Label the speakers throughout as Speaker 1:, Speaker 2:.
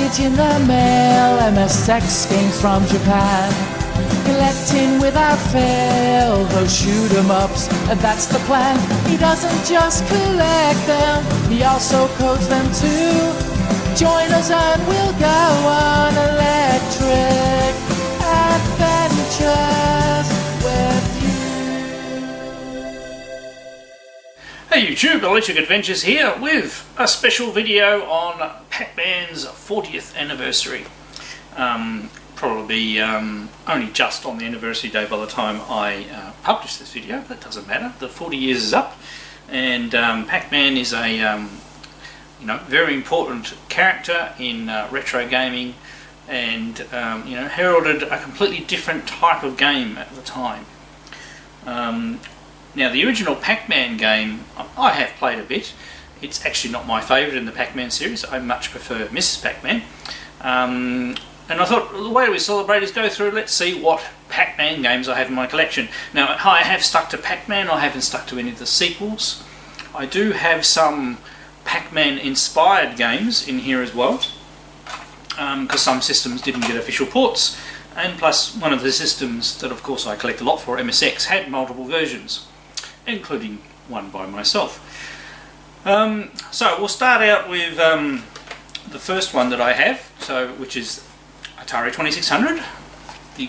Speaker 1: package in the mail, MSX games from Japan. Collecting without fail, those shoot 'em ups, that's the plan. He doesn't just collect them, he also codes them too. Join us and we'll go on electric adventures with you.
Speaker 2: Hey YouTube, Electric Adventures here with a special video on Pac-Man's 40th anniversary. Probably only just on the anniversary day by the time I publish this video, but that doesn't matter. The 40 years is up, and Pac-Man is a very important character in retro gaming, and heralded a completely different type of game at the time. Now, the original Pac-Man game I have played a bit. It's actually not my favourite in the Pac-Man series. I much prefer Mrs. Pac-Man. And I thought the way we celebrate is go through, let's see what Pac-Man games I have in my collection. Now, I have stuck to Pac-Man, I haven't stuck to any of the sequels. I do have some Pac-Man inspired games in here as well, because some systems didn't get official ports, and plus one of the systems that of course I collect a lot for, MSX, had multiple versions, including one by myself. So we'll start out with the first one that I have, which is Atari 2600, the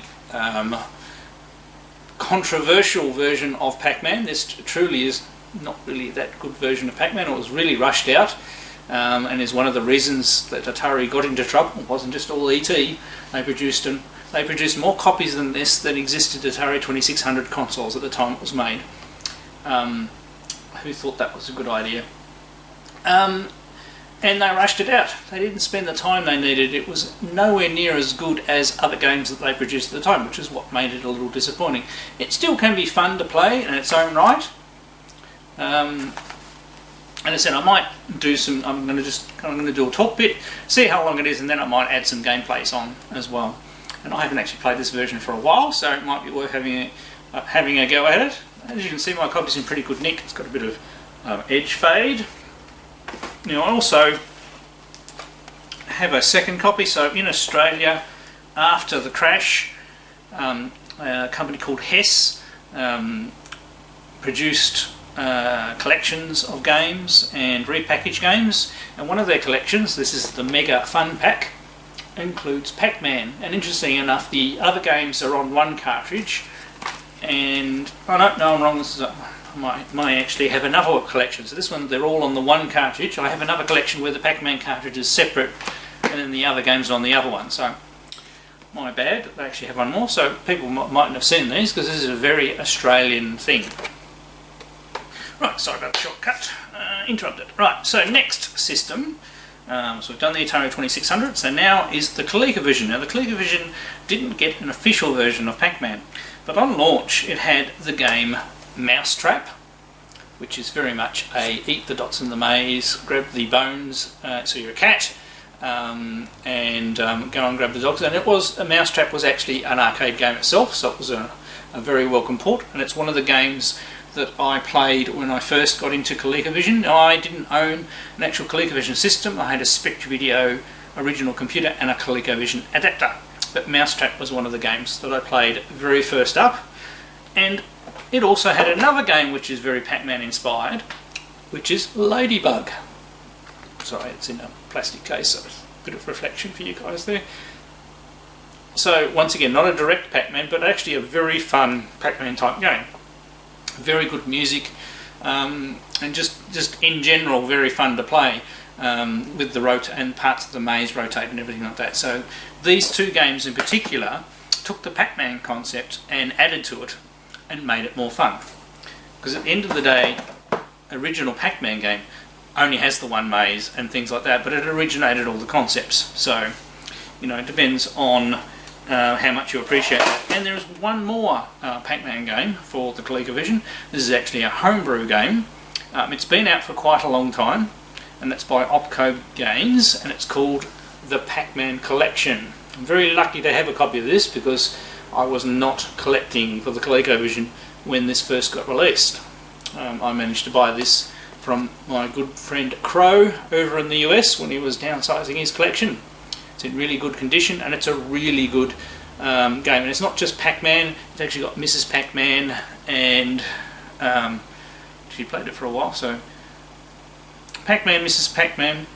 Speaker 2: controversial version of Pac-Man. This truly is not really that good version of Pac-Man. It was really rushed out, and is one of the reasons that Atari got into trouble. It wasn't just all ET. They produced more copies than this than existed Atari 2600 consoles at the time it was made. Who thought that was a good idea? And they rushed it out. They didn't spend the time they needed. It was nowhere near as good as other games that they produced at the time, which is what made it a little disappointing. It still can be fun to play in its own right. And I said I might do some. I'm going to do a talk bit, see how long it is, and then I might add some gameplays on as well. And I haven't actually played this version for a while, so it might be worth having a go at it. As you can see, my copy's in pretty good nick. It's got a bit of edge fade. Now, I also have a second copy. So in Australia, after the crash, a company called Hess produced collections of games and repackaged games, and one of their collections, this is the Mega Fun Pack, includes Pac-Man. And interesting enough, the other games are on one cartridge, and no, I'm wrong. This is I might actually have another collection. So this one, they're all on the one cartridge. I have another collection where the Pac-Man cartridge is separate, and then the other games are on the other one. So my bad. They actually have one more. So people mightn't have seen these, because this is a very Australian thing. Right, sorry about the shortcut. Interrupted. Right, so next system. So we've done the Atari 2600, so now is the ColecoVision. Now the ColecoVision didn't get an official version of Pac-Man, but on launch it had the game Mousetrap, which is very much a eat the dots in the maze, grab the bones, so you're a cat, and go and grab the dogs. And Mousetrap was actually an arcade game itself, so it was a very welcome port, and it's one of the games that I played when I first got into ColecoVision. Now, I didn't own an actual ColecoVision system. I had a Spectravideo original computer and a ColecoVision adapter, but Mousetrap was one of the games that I played very first up. And it also had another game which is very Pac-Man inspired, which is Ladybug. Sorry, it's in a plastic case, so a bit of reflection for you guys there. So once again, not a direct Pac-Man, but actually a very fun Pac-Man type game. Very good music, and just in general very fun to play, with the and parts of the maze rotate and everything like that. So these two games in particular took the Pac-Man concept and added to it and made it more fun. Because at the end of the day, original Pac-Man game only has the one maze and things like that, but it originated all the concepts. So, it depends on how much you appreciate that. And there is one more Pac-Man game for the ColecoVision. This is actually a homebrew game. It's been out for quite a long time, and that's by Opco Games, and it's called the Pac-Man Collection. I'm very lucky to have a copy of this, because I was not collecting for the ColecoVision when this first got released. I managed to buy this from my good friend Crow over in the US when he was downsizing his collection. It's in really good condition, and it's a really good game. And it's not just Pac-Man, it's actually got Mrs. Pac-Man, and she played it for a while, so Pac-Man, Mrs. Pac-Man,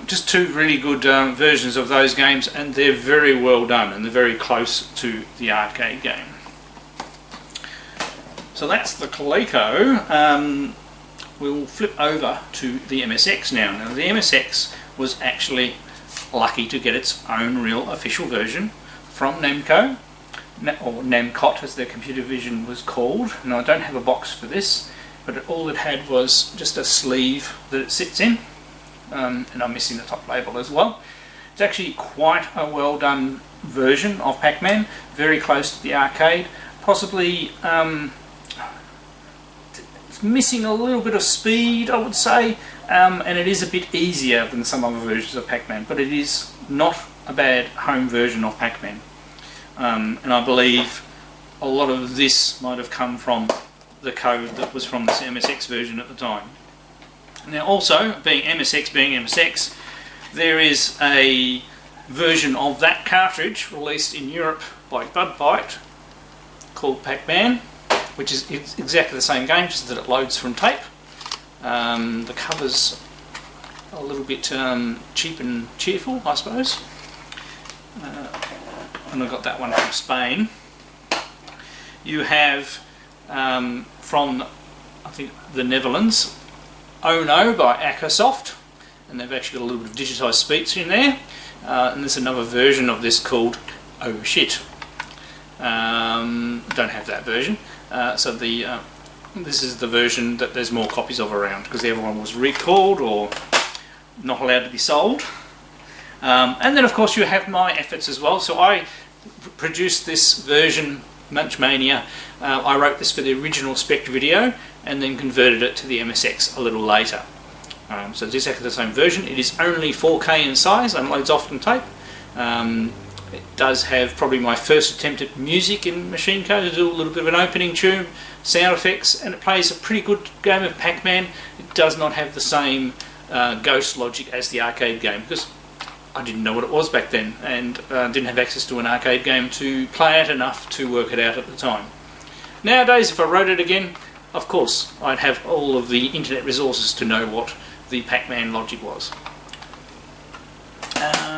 Speaker 2: just two really good versions of those games, and they're very well done, and they're very close to the arcade game. So that's the Coleco. We'll flip over to the MSX now. Now the MSX was actually lucky to get its own real official version from Namco, or Namcot as their computer vision was called. Now I don't have a box for this, but all it had was just a sleeve that it sits in, and I'm missing the top label as well. It's actually quite a well done version of Pac-Man, very close to the arcade, possibly it's missing a little bit of speed, I would say, and it is a bit easier than some other versions of Pac-Man, but it is not a bad home version of Pac-Man. And I believe a lot of this might have come from the code that was from the MSX version at the time. Now also, being MSX, there is a version of that cartridge released in Europe by Bud called Pac-Man, which is exactly the same game, just that it loads from tape. The cover's a little bit cheap and cheerful, I suppose. And I got that one from Spain. You have from, I think, the Netherlands, Oh No by Acasoft, and they've actually got a little bit of digitised speech in there. And there's another version of this called Oh Shit. Don't have that version. So this is the version that there's more copies of around, because the other one was recalled or not allowed to be sold. And then of course you have my efforts as well. So I produced this version, Munchmania. I wrote this for the original Spectravideo and then converted it to the MSX a little later. So it's exactly the same version. It is only 4K in size and loads off from tape. It does have probably my first attempt at music in machine code, to do a little bit of an opening tune, sound effects, and it plays a pretty good game of Pac-Man. It does not have the same ghost logic as the arcade game, because I didn't know what it was back then, and didn't have access to an arcade game to play it enough to work it out at the time. Nowadays, if I wrote it again, of course, I'd have all of the internet resources to know what the Pac-Man logic was.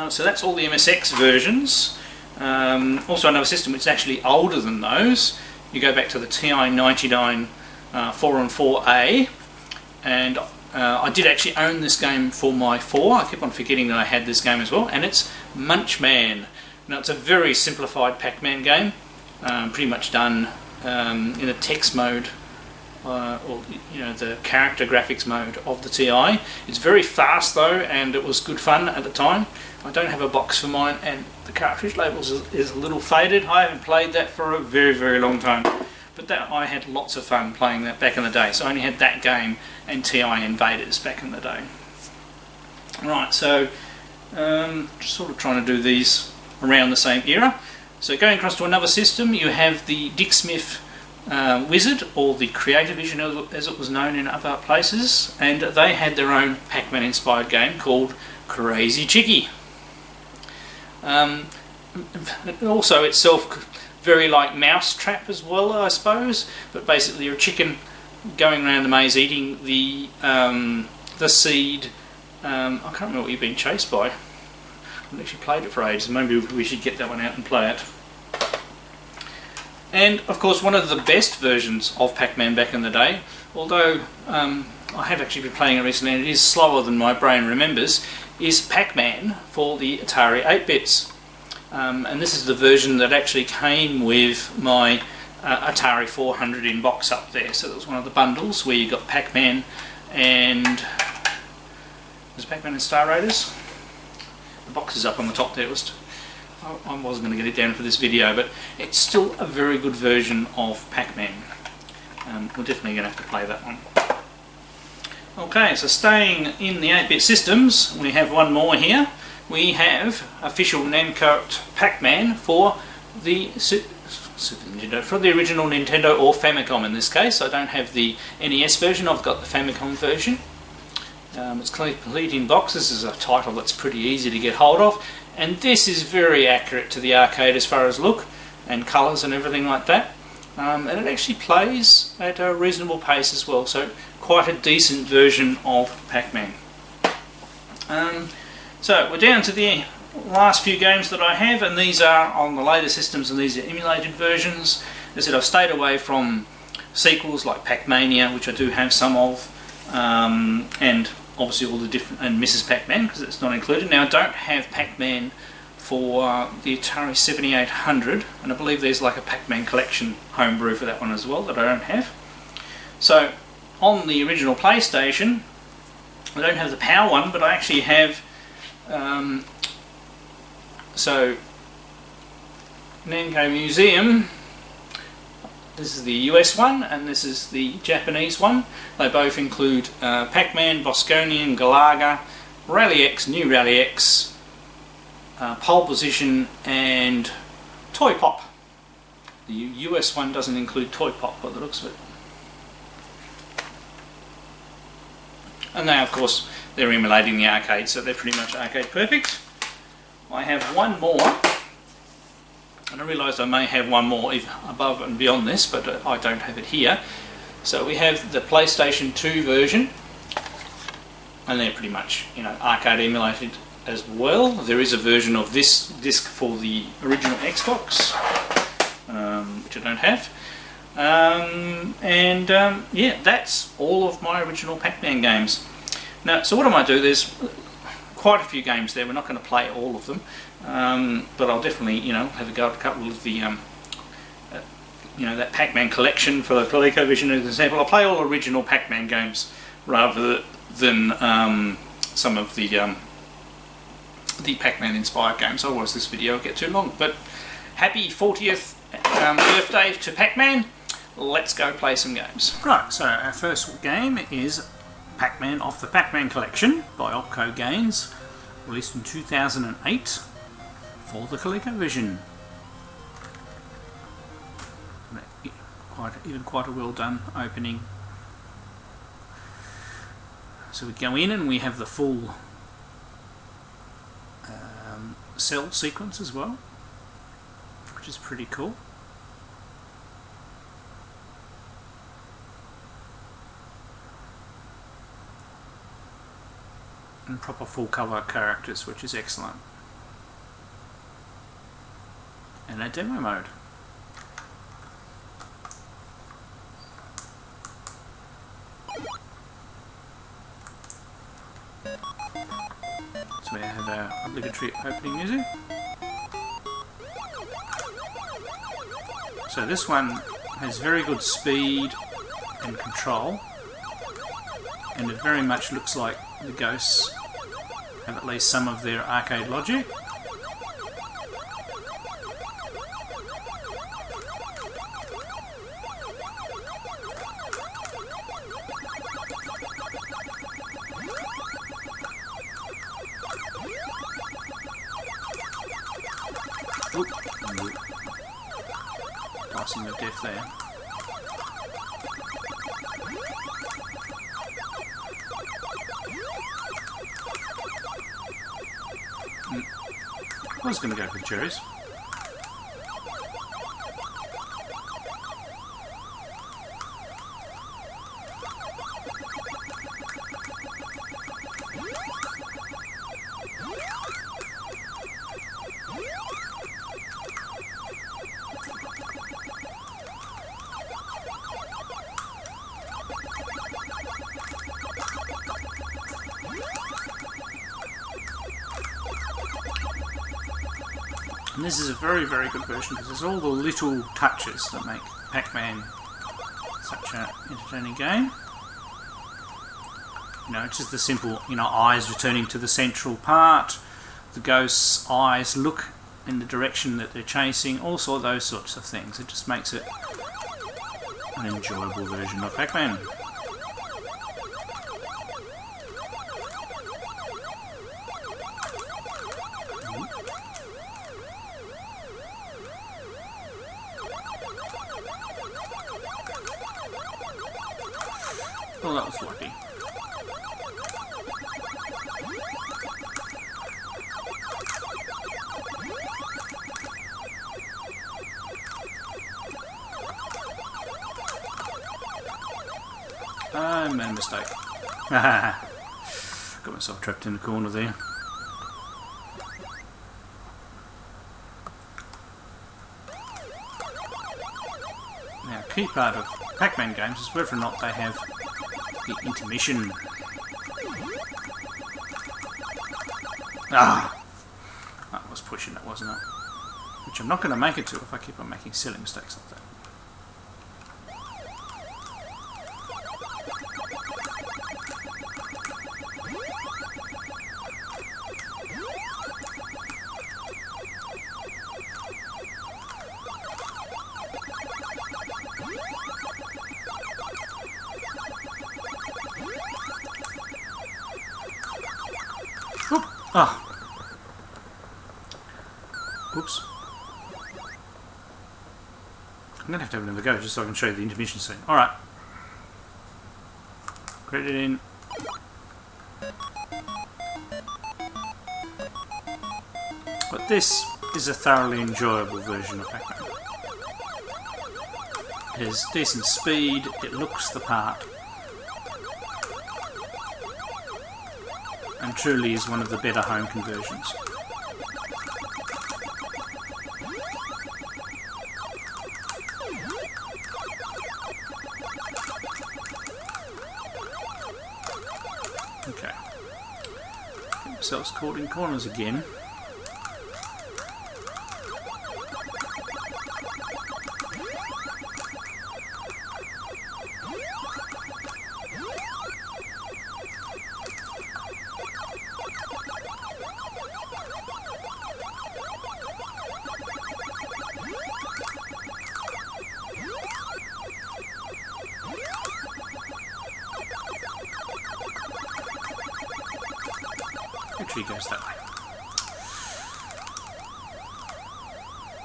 Speaker 2: So that's all the MSX versions. Also another system which is actually older than those. You go back to the TI-99 4-on-4A, and I did actually own this game for my 4. I keep on forgetting that I had this game as well, and it's Munchman. Now it's a very simplified Pac-Man game, pretty much done in a text mode, or the character graphics mode of the TI. It's very fast though, and it was good fun at the time. I don't have a box for mine, and the cartridge label is a little faded. I haven't played that for a very, very long time, but I had lots of fun playing that back in the day. So I only had that game and TI Invaders back in the day. Right, so just sort of trying to do these around the same era. So going across to another system, you have the Dick Smith Wizard, or the Creativision as it was known in other places, and they had their own Pac-Man inspired game called Crazy Chicky. Also itself very like Mousetrap as well, I suppose, but basically you're a chicken going around the maze eating the seed. I can't remember what you're being chased by. I haven't actually played it for ages. Maybe we should get that one out and play it. And of course one of the best versions of Pac-Man back in the day, although I have actually been playing it recently and it is slower than my brain remembers, is Pac-Man for the Atari 8-bits. And this is the version that actually came with my Atari 400 in box up there. So that was one of the bundles where you got Pac-Man and... was Pac-Man and Star Raiders? The box is up on the top there. I wasn't going to get it down for this video, but it's still a very good version of Pac-Man. We're definitely going to have to play that one. Okay, so staying in the 8-bit systems, we have one more here. We have official Namco Pac-Man for the for the original Nintendo or Famicom in this case. I don't have the NES version, I've got the Famicom version. It's complete in box. This is a title that's pretty easy to get hold of. And this is very accurate to the arcade as far as look and colours and everything like that. And it actually plays at a reasonable pace as well, so quite a decent version of Pac-Man. So we're down to the last few games that I have, and these are on the later systems and these are emulated versions. As I said, I've stayed away from sequels like Pac-Mania, which I do have some of, and obviously all the different, and Mrs. Pac-Man, because it's not included. Now I don't have Pac-Man for the Atari 7800, and I believe there's like a Pac-Man collection homebrew for that one as well that I don't have. So on the original PlayStation, I don't have the POWER one, but I actually have so Namco Museum. This is the US one and this is the Japanese one. They both include Pac-Man, Bosconian, Galaga, Rally X, New Rally X, Pole Position and Toy Pop. The US one doesn't include Toy Pop by the looks of it. And they, of course, they're emulating the arcade, so they're pretty much arcade perfect. I have one more, and I realised I may have one more above and beyond this, but I don't have it here. So we have the PlayStation 2 version, and they're pretty much, you know, arcade emulated as well. There is a version of this disc for the original Xbox, which I don't have. Yeah, that's all of my original Pac-Man games. Now, so what I might do, there's quite a few games there. We're not going to play all of them, but I'll definitely, you know, have a go at a couple of the, you know, that Pac-Man collection for the ColecoVision as an example. I'll play all original Pac-Man games rather than some of the Pac-Man inspired games. Otherwise, this video will get too long. But happy 40th birthday to Pac-Man. Let's go play some games. Right, so our first game is Pac-Man off the Pac-Man collection by Opco Games, released in 2008 for the ColecoVision. Quite a well done opening. So we go in and we have the full cell sequence as well, which is pretty cool. And proper full cover characters, which is excellent. And a demo mode. So we have our obligatory opening music. So this one has very good speed and control, and it very much looks like the ghosts have at least some of their arcade logic. Oop. Passing the death there. I was going to go for cherries. And this is a very, very good version because there's all the little touches that make Pac-Man such an entertaining game. You know, it's just the simple, you know, eyes returning to the central part, the ghost's eyes look in the direction that they're chasing, also those sorts of things. It just makes it an enjoyable version of Pac-Man. Well, that was lucky. I made a mistake. Got myself trapped in the corner there. Now, a key part of Pac-Man games is whether or not they have the intermission. Ah! That was pushing it, wasn't it? Which I'm not going to make it to if I keep on making silly mistakes like that. Oop. Ah. Oops. I'm going to have another go just so I can show you the intermission scene. Alright. Credit in. But this is a thoroughly enjoyable version of Pac-Man. It has decent speed, it looks the part, and truly is one of the better home conversions. Okay. Get ourselves caught in corners again. Actually goes that way.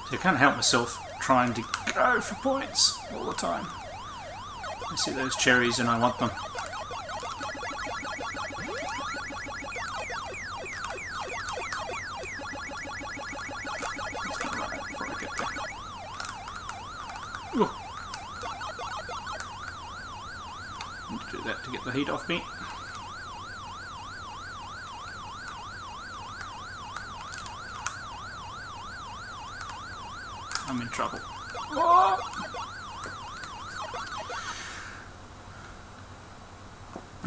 Speaker 2: So I can't help myself trying to go for points all the time. I see those cherries and I want them. Just gonna run out before I get there. Ooh. Need to do that to get the heat off me. I'm in trouble. Whoa!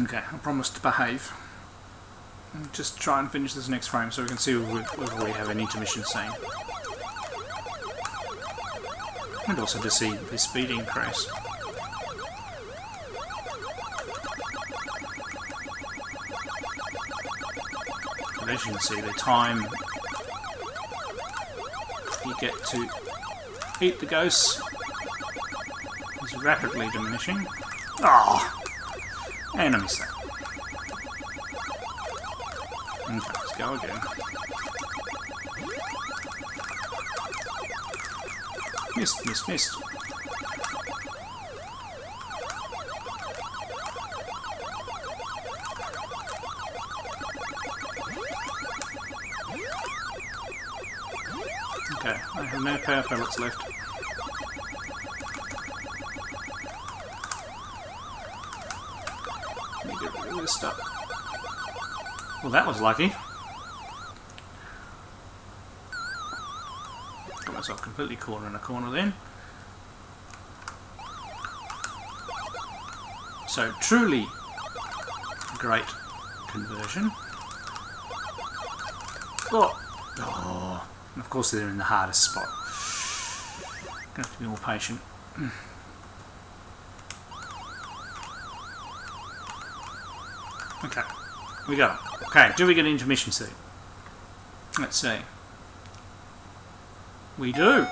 Speaker 2: Okay, I promise to behave. And just try and finish this next frame so we can see whether we have an intermission scene. And also to see the speed increase. But as you can see, the time you get to eat the ghosts is rapidly diminishing. Oh! And I missed that. Okay, let's go again. Missed, missed, missed. Okay, I have no power pellets left. Let me get rid of this stuff. Well, that was lucky. Got myself completely caught in a corner then. So, truly great conversion. Oh! Oh! And of course they're in the hardest spot. Gonna have to be more patient. Okay, we got it. Okay, do we get an intermission scene? Let's see. We do!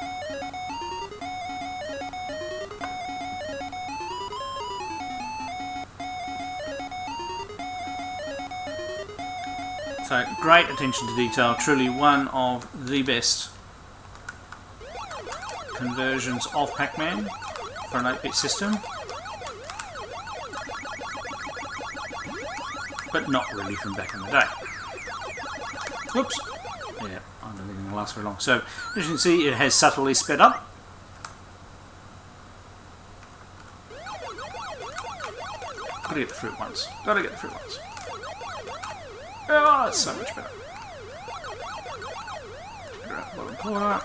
Speaker 2: So, great attention to detail, truly one of the best conversions of Pac-Man for an 8-bit system. But not really from back in the day. Whoops. Yeah, I don't think it's going to last very long. So, as you can see, it has subtly sped up. Gotta get the fruit once. Gotta get the fruit once. Oh, that's so much better. Around the bottom corner.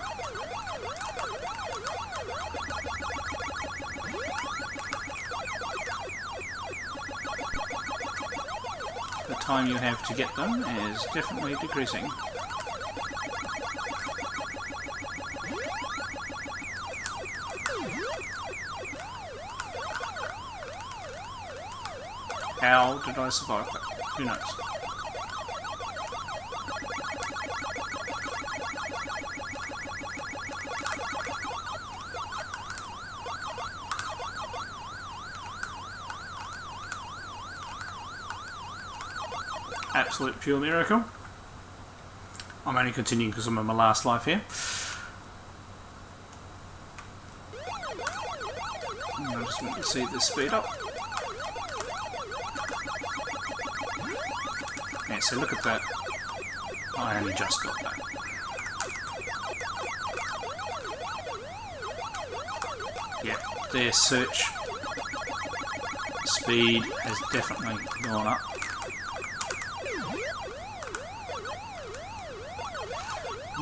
Speaker 2: The time you have to get them is definitely decreasing. How did I survive that? Who knows? Absolute pure miracle. I'm only continuing because I'm on my last life here. And I just want to see this speed up. Yeah, so look at that. I only just got that. Yeah, their search speed has definitely gone up.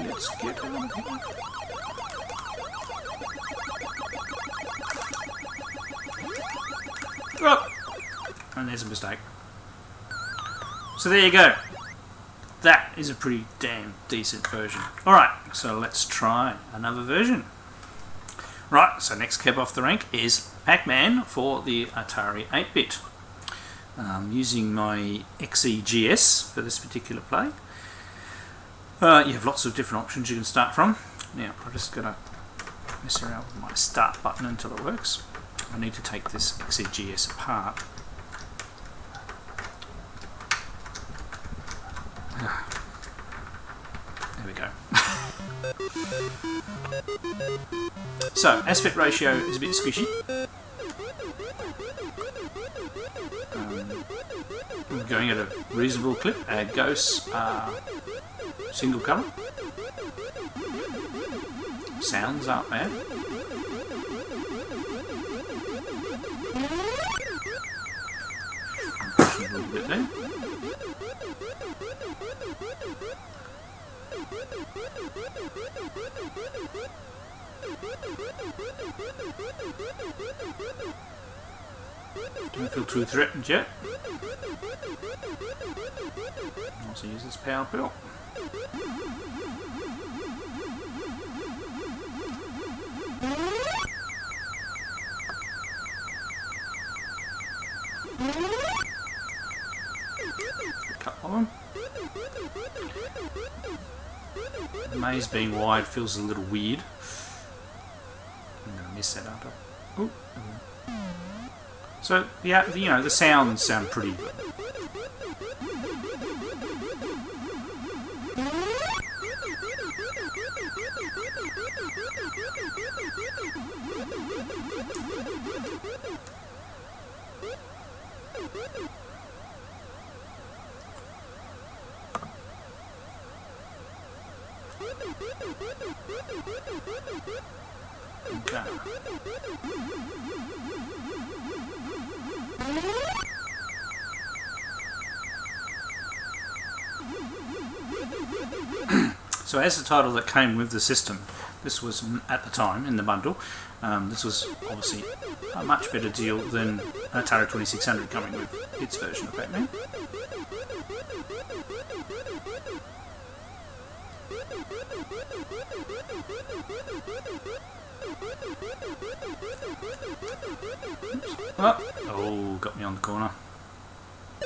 Speaker 2: Let's get out of here. Oh! And there's a mistake. So there you go. That is a pretty damn decent version. Alright, so let's try another version. Right, so next cab off the rank is Pac-Man for the Atari 8-bit. Using my XEGS for this particular play. You have lots of different options you can start from. Now, I'm just going to mess around with my start button until it works. I need to take this XEGS apart. There we go. So, aspect ratio is a bit squishy. We're going at a reasonable clip. Our ghosts are single colour. Sounds aren't bad. Push it a little bit there. Don't feel too threatened yet. Also use this power pill. A couple of them. The maze being wide feels a little weird. I'm going to miss that, aren't I? Ooh. So, yeah, you know, the sounds sound pretty good. Okay. So as the title that came with the system, this was at the time in the bundle, this was obviously a much better deal than Atari 2600 coming with its version of Pac-Man. Oh, got me on the corner. I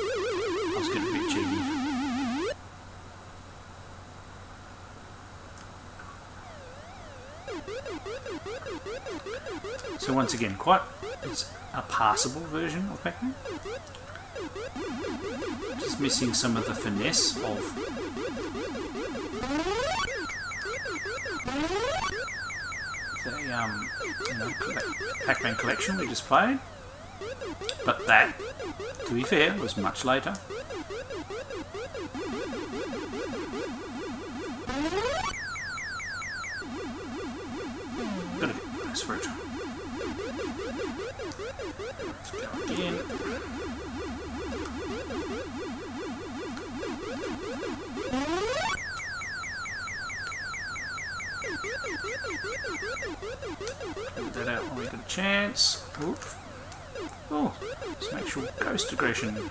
Speaker 2: was getting a bit cheeky. So once again, it's a passable version of Pac-Man. Just missing some of the finesse of the Pac-Man collection we just played. But that, to be fair, was much later. Gotta get this fruit. Let's go again. Get that out when we get a chance. Oof. Oh, some actual ghost aggression.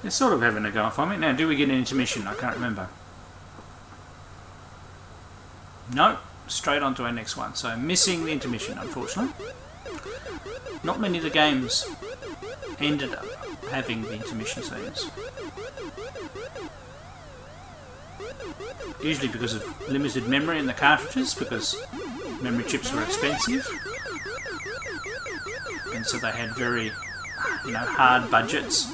Speaker 2: They're sort of having a go for me. Now, do we get an intermission? I can't remember. No, straight on to our next one. So, missing the intermission, unfortunately. Not many of the games ended up having the intermission scenes. Usually because of limited memory in the cartridges, because memory chips were expensive. And so they had very, hard budgets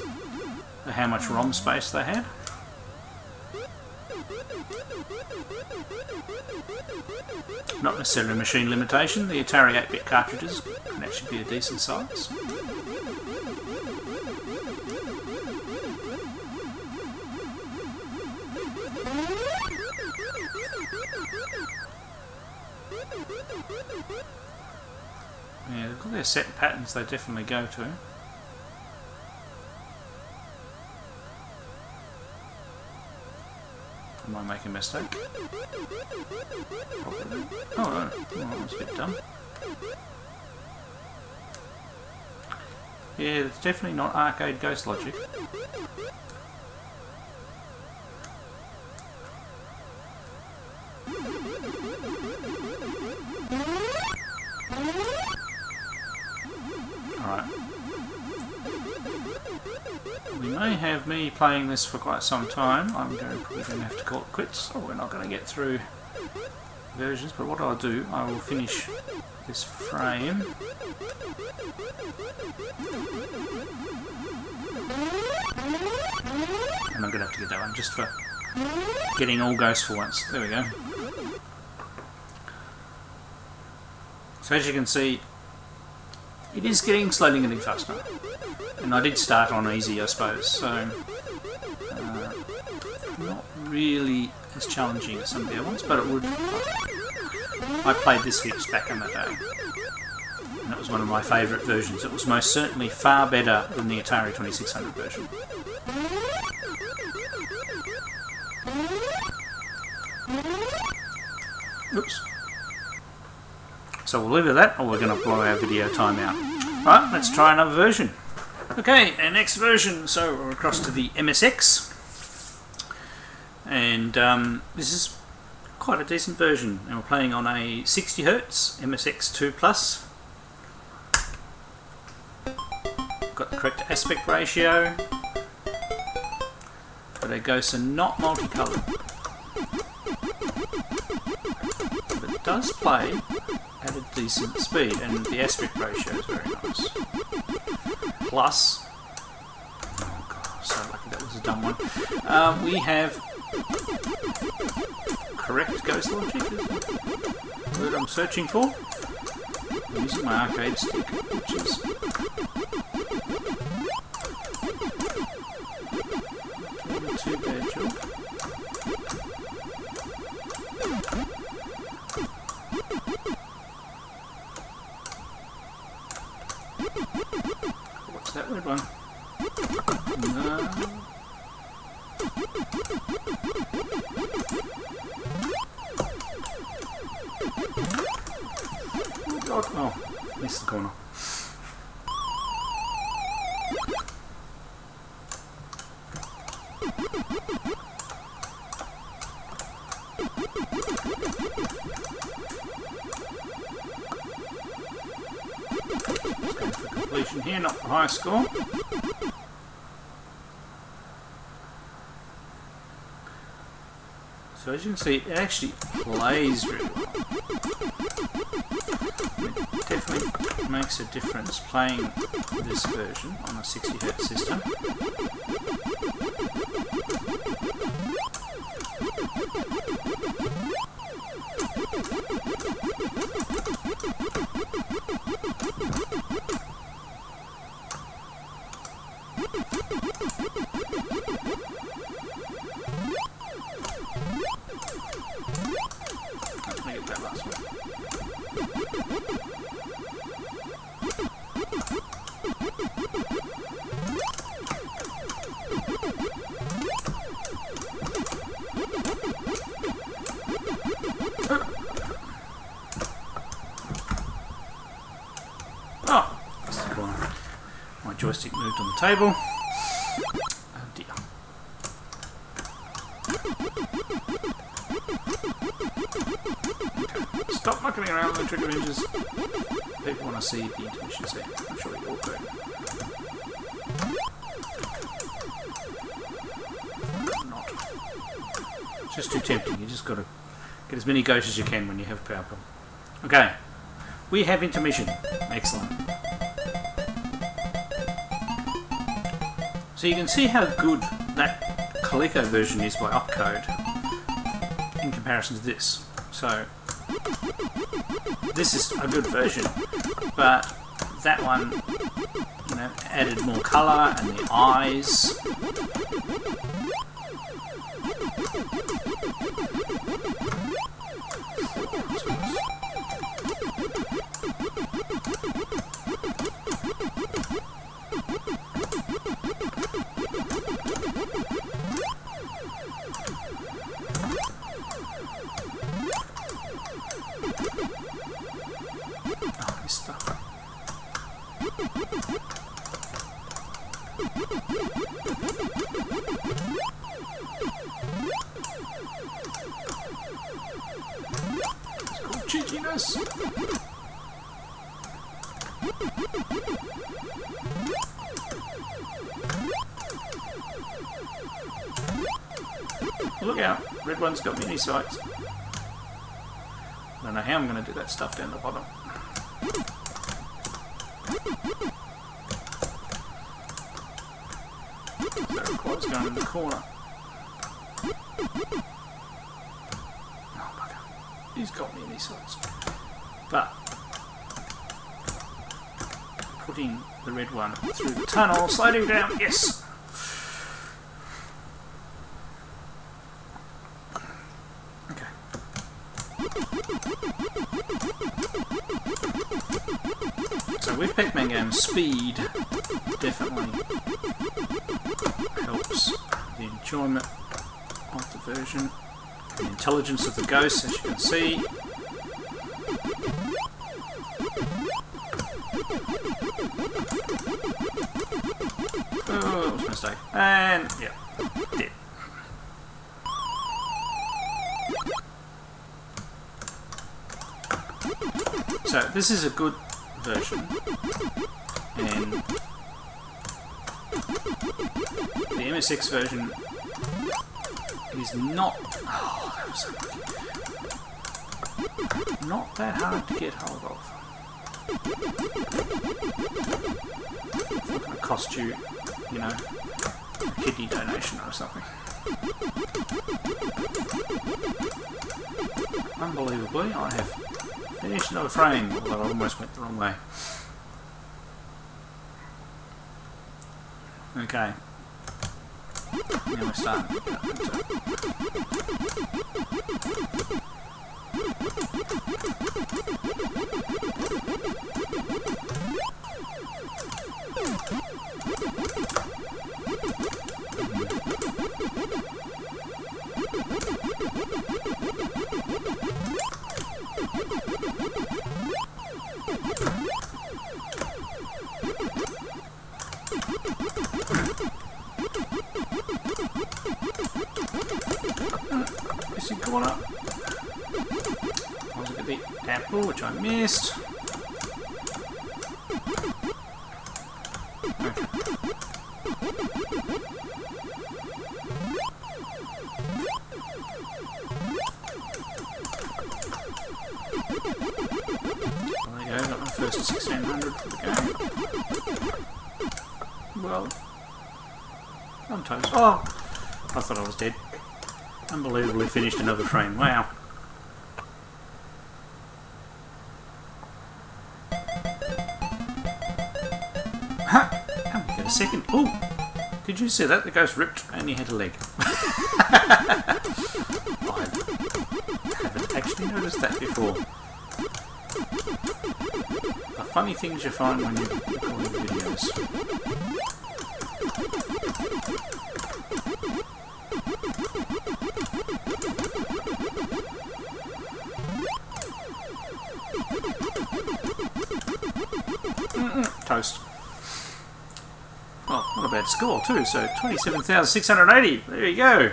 Speaker 2: for how much ROM space they had. Not necessarily a machine limitation. The Atari 8-bit cartridges can actually be a decent size. Yeah, they've got their set patterns they definitely go to. Am I making a mistake? Probably. Oh, no. That was a bit dumb. Yeah, it's definitely not arcade ghost logic. Alright. We may have me playing this for quite some time. I'm probably going to have to call it quits. Oh, we're not going to get through versions, but what I'll do, I will finish this frame. And I'm going to have to get that one just for getting all ghosts for once. There we go. So as you can see, it is slowly getting faster. And I did start on easy, I suppose, so not really as challenging as some of the other ones, but it would. I played this heaps back in the day, and it was one of my favourite versions. It was most certainly far better than the Atari 2600 version. Oops. So we'll leave it at that, or we're going to blow our video time out. Right, let's try another version. Okay, our next version, so we're across to the MSX, and this is quite a decent version, and we're playing on a 60Hz MSX2 Plus. Got the correct aspect ratio, but our ghosts are not multicoloured, but it does play at a decent speed, and the aspect ratio is very nice. Plus, oh god, so lucky that was a dumb one. We have correct ghost logic, is the word I'm searching for. I'm using my arcade stick, which is not too bad job. What's that red one? No. Oh god, oh, missed the corner. Let's go for completion here, not for high score. So as you can see, it actually plays really well. It definitely makes a difference playing this version on a 60Hz system. My joystick moved on the table. Oh dear. Okay. Stop mucking around with the trigger hinges. People want to see the intermission scene. I'm sure you all do. Not. It's just too tempting. You just got to get as many goats as you can when you have power problem. Okay. We have intermission. Excellent. So you can see how good that Coleco version is by opcode in comparison to this. So this is a good version, but that one, you know, added more colour and the eyes. Cheekiness. Look out, red one's got mini sights. I don't know how I'm going to do that stuff down the bottom. That requires going in the corner. He's got me in these sides. But putting the red one through the tunnel, sliding down, yes! Okay. So with Pac-Man games, speed definitely helps the enjoyment of the version. The intelligence of the ghosts, as you can see. Oh, that was a mistake. And, yeah, dead. So, this is a good version. And the MSX version is not... Oh, that was not that hard to get hold of. It's not going to cost you, you know, a kidney donation or something. Unbelievably, I have finished another frame, although I almost went the wrong way. Okay. Now we're starting. Missing corner. I'll look at the apple, which I missed. Okay. Well, there you go, got my first 1600 for the game. Well, I'm toast. Oh! I thought I was dead. Unbelievably finished another frame. Wow. Huh! How did we get a second? Oh! Did you see that? The ghost ripped and he had a leg. I haven't actually noticed that before. The funny things you find when you're recording videos. Toast. Oh, not a bad score too. So 27,680. There you go.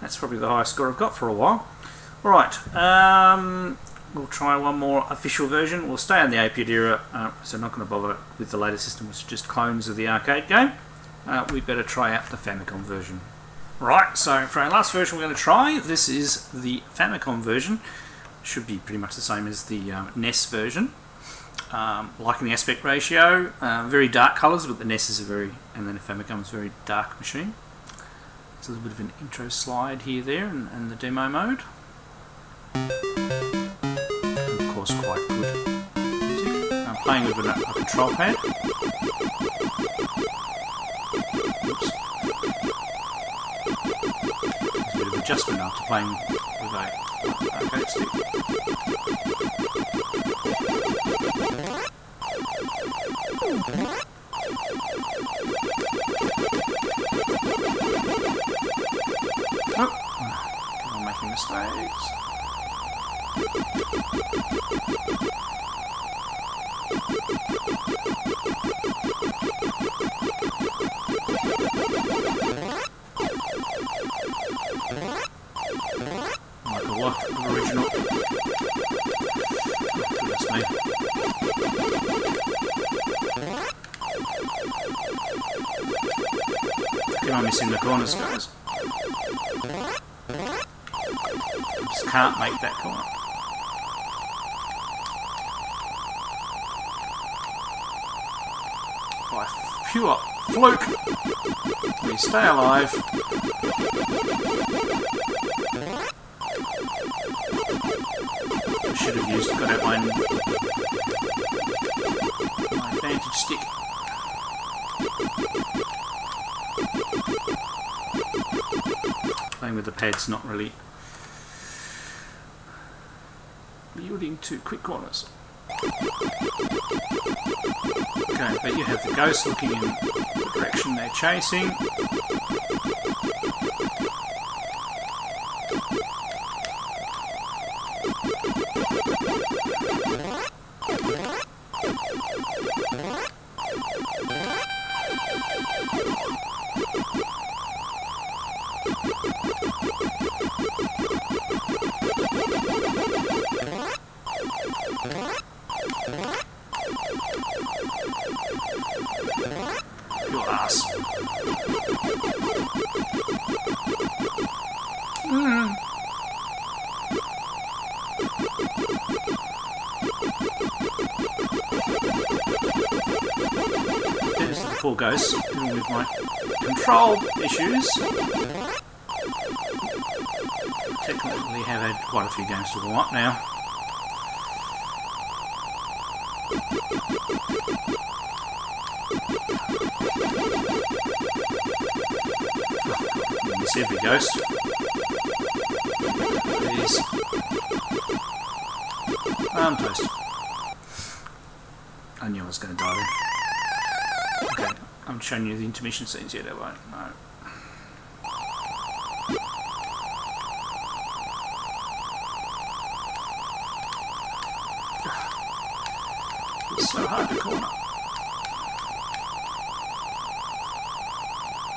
Speaker 2: That's probably the highest score I've got for a while. All right. We'll try one more official version. We'll stay on the 8-bit era, so I'm not going to bother with the later system, which is just clones of the arcade game. We better try out the Famicom version. Right, so for our last version we're going to try, this is the Famicom version. Should be pretty much the same as the NES version. Liking the aspect ratio, very dark colours, but the NES is and then the Famicom is a very dark machine. It's a little bit of an intro slide here, there, and the demo mode. And of course, quite good music. I'm playing with a control pad. Oops. There's a bit of adjustment after playing with a arcade stick. Oh, come on, making mistakes. Like a lot of original. Goodness me. Keep on missing the corners, guys. Just can't make that corner. By pure fluke, we stay alive. I should have got out my advantage stick. Playing with the pad's not really yielding to quick corners. Okay, but you have the ghost looking in the direction they're chasing. Your ass. There's the poor ghost dealing with my control issues. Technically have had quite a few games to warm up now. I miss every ghost. Please. I'm toast. I knew I was going to die there. Okay, I haven't shown you the intermission scenes yet, have I? No. It's so hard to corner.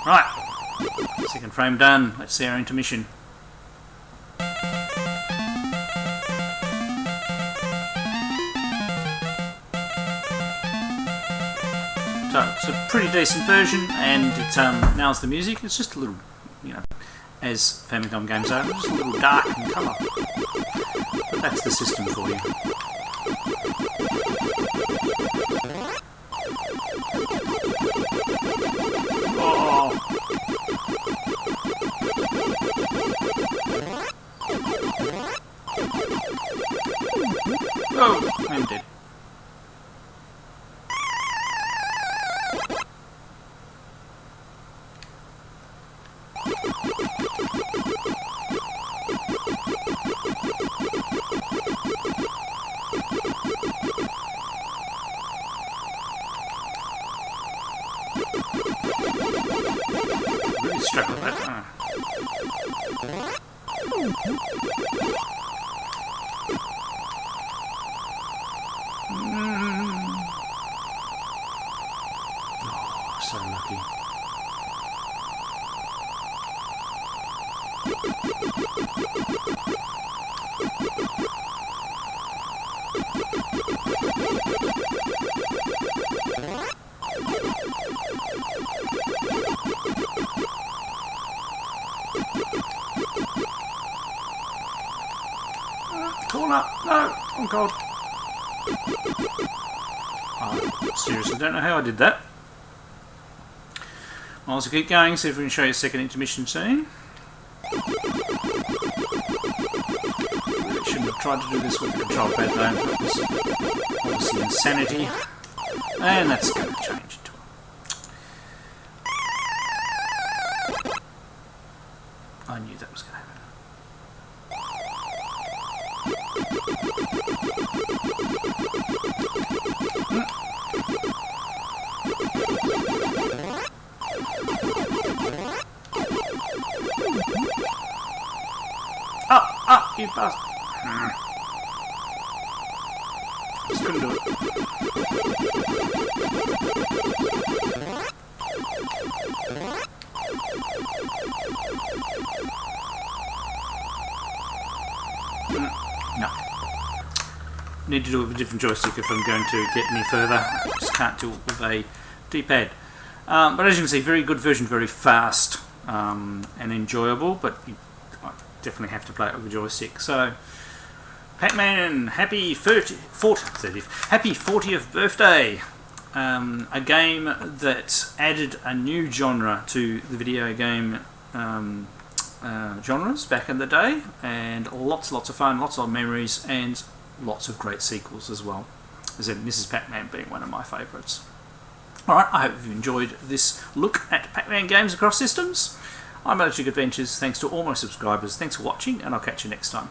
Speaker 2: Right, second frame done. Let's see our intermission. So it's a pretty decent version, and it nails the music. It's just a little, as Famicom games are, just a little dark in colour. But that's the system for you. Oh. Oh, I'm dead. Really struggle with that. So lucky. Corner! No! Oh God! I seriously don't know how I did that. I'll also keep going, see if we can show you a second intermission scene. Really shouldn't have tried to do this with the control pad though. That was obviously insanity. And that's going to change it to I knew that was going to happen. Up, you bastard. Just couldn't do it. No. Need to do it with a different joystick if I'm going to get any further. I just can't do it with a D-pad. But as you can see, very good version, very fast and enjoyable, but you definitely have to play it with a joystick. So, Pac-Man, happy 40th birthday! A game that added a new genre to the video game genres back in the day, and lots of fun, lots of memories, and lots of great sequels as well. As I said, Mrs. Pac-Man being one of my favourites. Alright, I hope you've enjoyed this look at Pac-Man games across systems. I'm Electric Adventures. Thanks to all my subscribers. Thanks for watching, and I'll catch you next time.